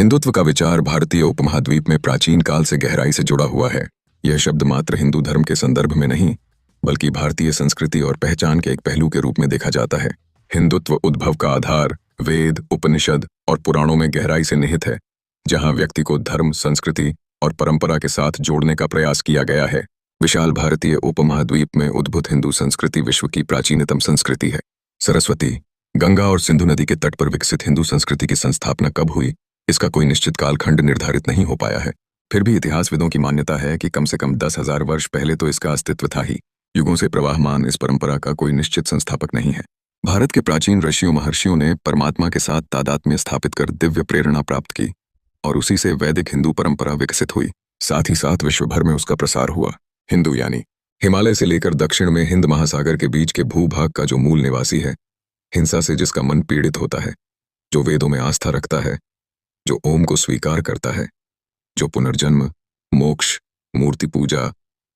हिंदुत्व का विचार भारतीय उपमहाद्वीप में प्राचीन काल से गहराई से जुड़ा हुआ है। यह शब्द मात्र हिंदू धर्म के संदर्भ में नहीं, बल्कि भारतीय संस्कृति और पहचान के एक पहलू के रूप में देखा जाता है। हिंदुत्व उद्भव का आधार वेद, उपनिषद और पुराणों में गहराई से निहित है, जहां व्यक्ति को धर्म, संस्कृति और परंपरा के साथ जोड़ने का प्रयास किया गया है। विशाल भारतीय उपमहाद्वीप में उद्भूत हिंदू संस्कृति विश्व की प्राचीनतम संस्कृति है। सरस्वती, गंगा और सिंधु नदी के तट पर विकसित हिंदू संस्कृति की संस्थापना कब हुई, इसका कोई निश्चित कालखंड निर्धारित नहीं हो पाया है। फिर भी इतिहासविदों की मान्यता है कि कम से कम 10,000 वर्ष पहले तो इसका अस्तित्व था ही। युगों से प्रवाहमान इस परंपरा का कोई निश्चित संस्थापक नहीं है। भारत के प्राचीन ऋषियों महर्षियों ने परमात्मा के साथ तादात्म्य स्थापित कर दिव्य प्रेरणा प्राप्त की और उसी से वैदिक हिंदू परंपरा विकसित हुई। साथ ही साथ विश्व भर में उसका प्रसार हुआ। हिंदू यानी हिमालय से लेकर दक्षिण में हिंद महासागर के बीच के भूभाग का जो मूल निवासी है, हिंसा से जिसका मन पीड़ित होता है, जो वेदों में आस्था रखता है, जो ओम को स्वीकार करता है, जो पुनर्जन्म, मोक्ष, मूर्ति पूजा,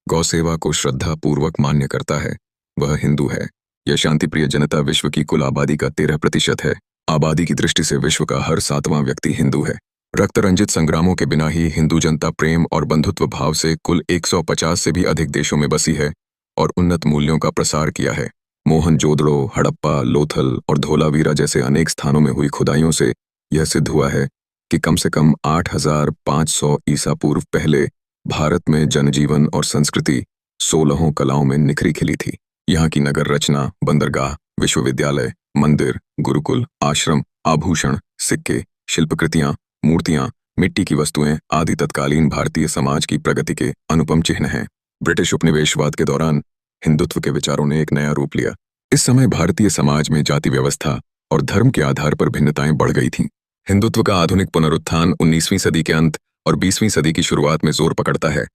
गौ सेवा को श्रद्धा पूर्वक मान्य करता है, वह हिंदू है। यह शांतिप्रिय जनता विश्व की कुल आबादी का 13% है। आबादी की दृष्टि से विश्व का हर 7वां व्यक्ति हिंदू है। रक्त रंजित संग्रामों के बिना ही हिंदू जनता प्रेम और बंधुत्व भाव से कुल 150 से भी अधिक देशों में बसी है और उन्नत मूल्यों का प्रसार किया है। मोहनजोदड़ो, हड़प्पा, लोथल और धोलावीरा जैसे अनेक स्थानों में हुई खुदाइयों से यह सिद्ध हुआ है कि कम से कम 8,500 ईसा पूर्व पहले भारत में जनजीवन और संस्कृति 16 कलाओं में निखरी खिली थी। यहाँ की नगर रचना, बंदरगाह, विश्वविद्यालय, मंदिर, गुरुकुल, आश्रम, आभूषण, सिक्के, शिल्पकृतियां, मूर्तियां, मिट्टी की वस्तुएं आदि तत्कालीन भारतीय समाज की प्रगति के अनुपम चिन्ह हैं। ब्रिटिश उपनिवेशवाद के दौरान हिंदुत्व के विचारों ने एक नया रूप लिया। इस समय भारतीय समाज में जाति व्यवस्था और धर्म के आधार पर भिन्नताएं बढ़ गई थीं। हिंदुत्व का आधुनिक पुनरुत्थान 19वीं सदी के अंत और 20वीं सदी की शुरुआत में जोर पकड़ता है,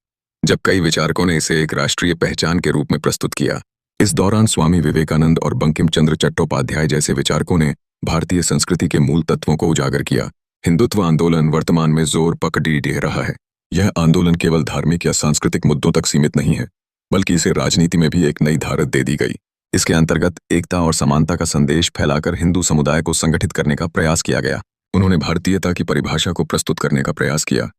जब कई विचारकों ने इसे एक राष्ट्रीय पहचान के रूप में प्रस्तुत किया। इस दौरान स्वामी विवेकानंद और बंकिम चंद्र चट्टोपाध्याय जैसे विचारकों ने भारतीय संस्कृति के मूल तत्वों को उजागर किया। हिंदुत्व आंदोलन वर्तमान में जोर पकड़ रहा है। यह आंदोलन केवल धार्मिक या सांस्कृतिक मुद्दों तक सीमित नहीं है, बल्कि इसे राजनीति में भी एक नई धारत दे दी गई। इसके अंतर्गत एकता और समानता का संदेश फैलाकर हिंदू समुदाय को संगठित करने का प्रयास किया गया। उन्होंने भारतीयता की परिभाषा को प्रस्तुत करने का प्रयास किया,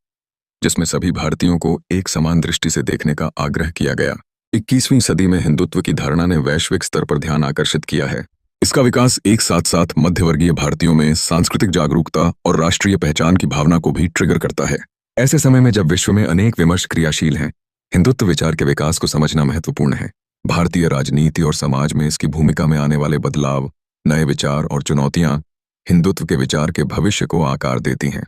जिसमें सभी भारतीयों को एक समान दृष्टि से देखने का आग्रह किया गया। 21वीं सदी में हिंदुत्व की धारणा ने वैश्विक स्तर पर ध्यान आकर्षित किया है। इसका विकास एक साथ साथ मध्यवर्गीय भारतीयों में सांस्कृतिक जागरूकता और राष्ट्रीय पहचान की भावना को भी ट्रिगर करता है। ऐसे समय में जब विश्व में अनेक विमर्श क्रियाशील हैं, हिंदुत्व विचार के विकास को समझना महत्वपूर्ण है। भारतीय राजनीति और समाज में इसकी भूमिका में आने वाले बदलाव, नए विचार और चुनौतियां हिंदुत्व के विचार के भविष्य को आकार देती हैं।